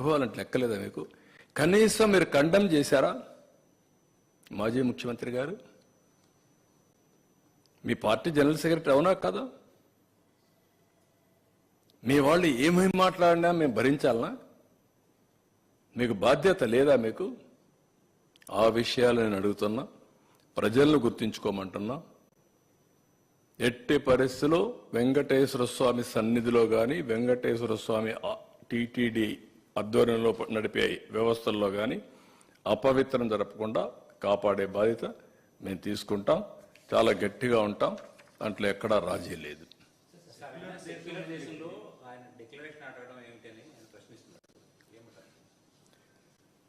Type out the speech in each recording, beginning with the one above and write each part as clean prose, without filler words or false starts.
అనుభవాలంటే లెక్కలేదా మీకు? కనీసం మీరు కండెమ్ చేశారా? మాజీ ముఖ్యమంత్రి గారు, మీ పార్టీ జనరల్ సెక్రటరీ అవునా కాదా? మీ వాళ్ళు ఏమేమి మాట్లాడినా మేము భరించాలనా? మీకు బాధ్యత లేదా? మీకు ఆ విషయాలు నేను అడుగుతున్నా. ప్రజలను గుర్తించుకోమంటున్నా. ఎట్టి పరిస్థితిలో వెంకటేశ్వర స్వామి సన్నిధిలో కానీ, వెంకటేశ్వర స్వామి టీటీడీ ఆధ్వర్యంలో నడిపే వ్యవస్థల్లో కానీ అపవిత్రం జరపకుండా కాపాడే బాధ్యత మేము తీసుకుంటాం. చాలా గట్టిగా ఉంటాం. దాంట్లో ఎక్కడా రాజీ లేదు.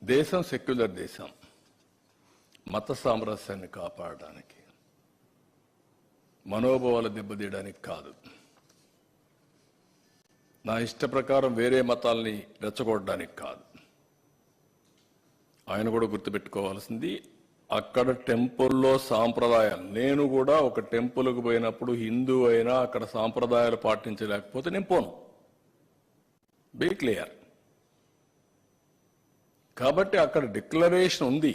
దేశం సెక్యులర్ దేశం. మత సామరస్యాన్ని కాపాడడానికి, మనోభావాలు దెబ్బతీయడానికి కాదు. నా ఇష్ట ప్రకారం వేరే మతాల్ని రెచ్చగొట్టడానికి కాదు. ఆయన కూడా గుర్తుపెట్టుకోవాల్సింది, అక్కడ టెంపుల్లో సాంప్రదాయాలు, నేను కూడా ఒక టెంపుల్కి పోయినప్పుడు హిందూ అయినా అక్కడ సాంప్రదాయాలు పాటించలేకపోతే నేను పోను. Be clear. కాబట్టి అక్కడ డిక్లరేషన్ ఉంది.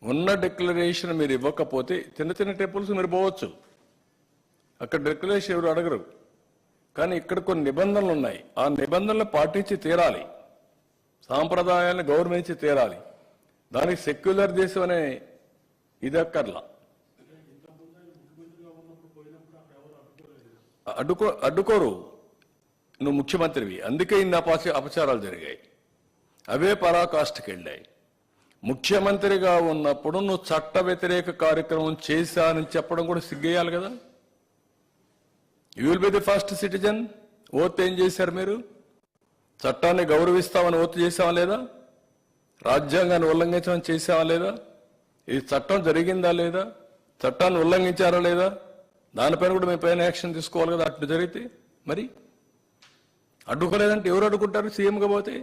ఉన్న డిక్లరేషన్ మీరు ఇవ్వకపోతే చిన్న చిన్న టెంపుల్స్ మీరు పోవచ్చు, అక్కడ డిక్లరేషన్ ఎవరు అడగరు. కానీ ఇక్కడ కొన్ని నిబంధనలు ఉన్నాయి. ఆ నిబంధనలు పాటించి తీరాలి, సాంప్రదాయాలను గౌరవించి తీరాలి. దానికి సెక్యులర్ దేశం అనే ఇది అక్కర్లా. అడ్డుకోరు. నువ్వు ముఖ్యమంత్రివి, అందుకే ఇన్ని అపచారాలు జరిగాయి. అవే పరాకాష్ఠకి వెళ్ళాయి. ముఖ్యమంత్రిగా ఉన్నప్పుడు నువ్వు చట్ట వ్యతిరేక కార్యక్రమం చేశానని చెప్పడం కూడా సిగ్గేయాలి కదా. You will be the first citizen. Oath ఏం చేశారు మీరు? చట్టాన్ని గౌరవిస్తామని ఓత్ చేసావా లేదా? రాజ్యాంగాన్ని ఉల్లంఘించమని చేసావా లేదా? ఈ చట్టం జరిగిందా లేదా? చట్టాన్ని ఉల్లంఘించారా లేదా? దానిపైన కూడా మీ పైన యాక్షన్ తీసుకోవాలి కదా. అట్లా జరిగితే మరి అడ్డుకోలేదంటే ఎవరు అడ్డుకుంటారు? సీఎంగా పోతే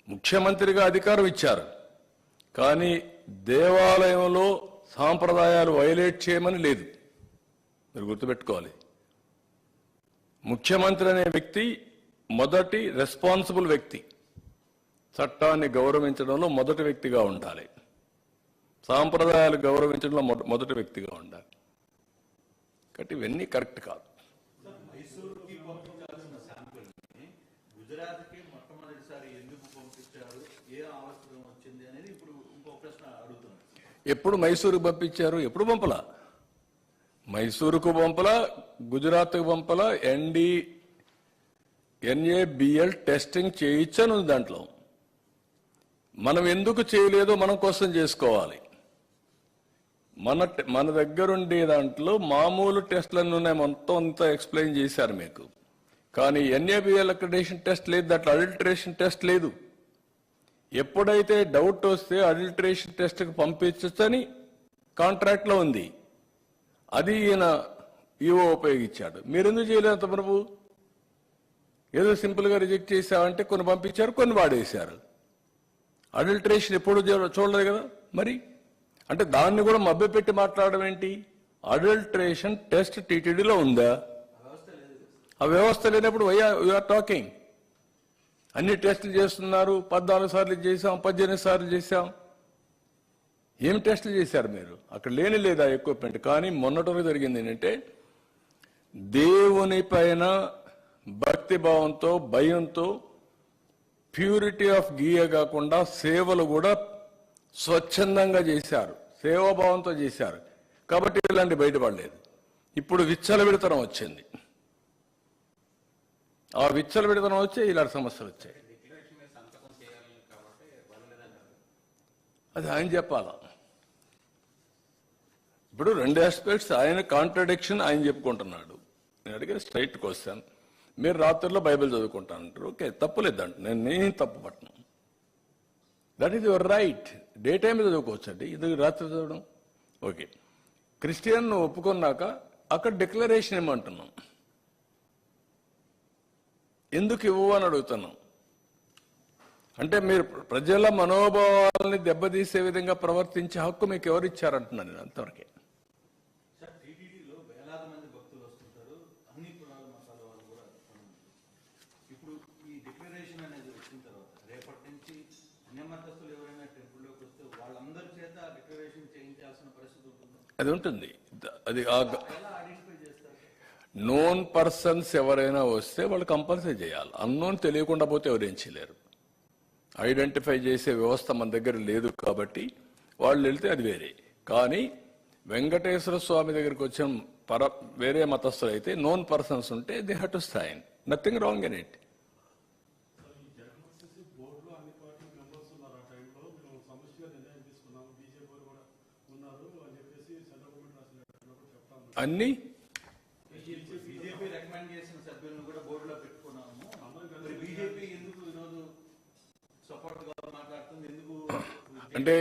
ముఖ్యమంత్రిగా అధికారం ఇచ్చారు, కానీ దేవాలయంలో సాంప్రదాయాలు వైలేట్ చేయమని లేదు. మీరు గుర్తుపెట్టుకోవాలి. ముఖ్యమంత్రి అనే వ్యక్తి మొదటి రెస్పాన్సిబుల్ వ్యక్తి. చట్టాన్ని గౌరవించడంలో మొదటి వ్యక్తిగా ఉండాలి. సాంప్రదాయాలు గౌరవించడంలో మొదటి వ్యక్తిగా ఉండాలి. కాబట్టి ఇవన్నీ కరెక్ట్ కాదు. ఎప్పుడు మైసూరుకు పంపించారు? ఎప్పుడు పంపలా. మైసూరుకు పంపలా, గుజరాత్కు పంపలా. NABL టెస్టింగ్ చేయించను దాంట్లో. మనం ఎందుకు చేయలేదో మనం కోసం చేసుకోవాలి. మన దగ్గరుండే దాంట్లో మామూలు టెస్టులన్నీ ఉన్నాయి. మొత్తం అంతా ఎక్స్ప్లెయిన్ చేశారు మీకు. కానీ NABL అక్రిడేషన్ టెస్ట్ లేదు, దాంట్లో అడల్టరేషన్ టెస్ట్ లేదు. ఎప్పుడైతే డౌట్ వస్తే అడల్టరేషన్ టెస్ట్కి పంపించని కాంట్రాక్ట్లో ఉంది. అది ఈయన ఈవో ఉపయోగించాడు. మీరెందుకు చేయలేదు ప్రభు? ఏదో సింపుల్గా రిజెక్ట్ చేశామంటే కొన్ని పంపించారు, కొన్ని వాడేశారు. అడల్టరేషన్ ఎప్పుడు చూడలేదు కదా. మరి అంటే దాన్ని కూడా మభ్యపెట్టి మాట్లాడడం ఏంటి? అడల్టరేషన్ టెస్ట్ టీటీడీలో ఉందా? ఆ వ్యవస్థ లేనప్పుడు వీఆర్ టాకింగ్. అన్ని టెస్టులు చేస్తున్నారు. 14 సార్లు చేశాం, 18 సార్లు చేశాం. ఏం టెస్టులు చేశారు మీరు? అక్కడ లేని లేదా ఎక్విప్మెంట్? కానీ మొన్నటి జరిగింది ఏంటంటే, దేవుని పైన భక్తి భావంతో, భయంతో, ప్యూరిటీ ఆఫ్ గీయ కాకుండా సేవలు కూడా స్వచ్ఛందంగా చేశారు, సేవాభావంతో చేశారు. కాబట్టి ఇలాంటి బయటపడలేదు. ఇప్పుడు విచ్చలవిడితనం వచ్చింది. ఆ విచ్చలవిడితనం వచ్చే ఇలాంటి సమస్యలు వచ్చాయి. అది ఆయన చెప్పాలా. ఇప్పుడు 2 ఆస్పెక్ట్స్. ఆయన కాంట్రడిక్షన్ ఆయన చెప్పుకుంటున్నాడు. నేను అడిగే స్ట్రైట్ క్వశ్చన్. మీరు రాత్రిలో బైబిల్ చదువుకుంటానంటారు. ఓకే, తప్పులేదంట, నేను తప్పు పట్టను. That is your right. Day time చదువుకోవచ్చండి, ఇది రాత్రి చదవడం ఓకే. క్రిస్టియన్ ఒప్పుకున్నాక అక్కడ డిక్లరేషన్ ఏమంటున్నాం? ఎందుకు ఇవ్వు అని అడుగుతున్నాం. అంటే మీరు ప్రజల మనోభావాలని దెబ్బతీసే విధంగా ప్రవర్తించే హక్కు మీకు ఎవరు ఇచ్చారంటున్నాను నేను. అంతవరకే. వేలాది మంది భక్తులు వస్తుంటారు, అన్ని పురాణ మతాల వాళ్ళు కూడా. ఇప్పుడు ఈ రేపటి నుంచి నియమతస్తులు ఎవరైనా టెంపుల్లోకి వస్తే వాళ్ళందరి చేత డిక్లరేషన్ చేయించాల్సిన పరిస్థితి ఉంటుంది. అది ఉంటుంది. అది ఎలా ఐడెంటిఫై చేస్తారు? నోన్ పర్సన్స్ ఎవరైనా వస్తే వాళ్ళు కంపల్సరీ చేయాలి. అన్నోన్ తెలియకుండా పోతే ఎవరేం చేయలేరు. ఐడెంటిఫై చేసే వ్యవస్థ మన దగ్గర లేదు కాబట్టి వాళ్ళు వెళ్తే అది వేరే. కానీ వెంకటేశ్వర స్వామి దగ్గరికి వచ్చిన వేరే మతస్థులు అయితే నోన్ పర్సన్స్ ఉంటే they have to sign. Nothing wrong in it. అన్ని బీజేపీ రికమెండ్ చేసిన సభ్యులను కూడా బోర్డులో పెట్టుకున్నాము. మరి బీజేపీ ఎందుకు వినోద్ సపోర్ట్ గా మాట్లాడుతుంది? ఎందుకు అంటే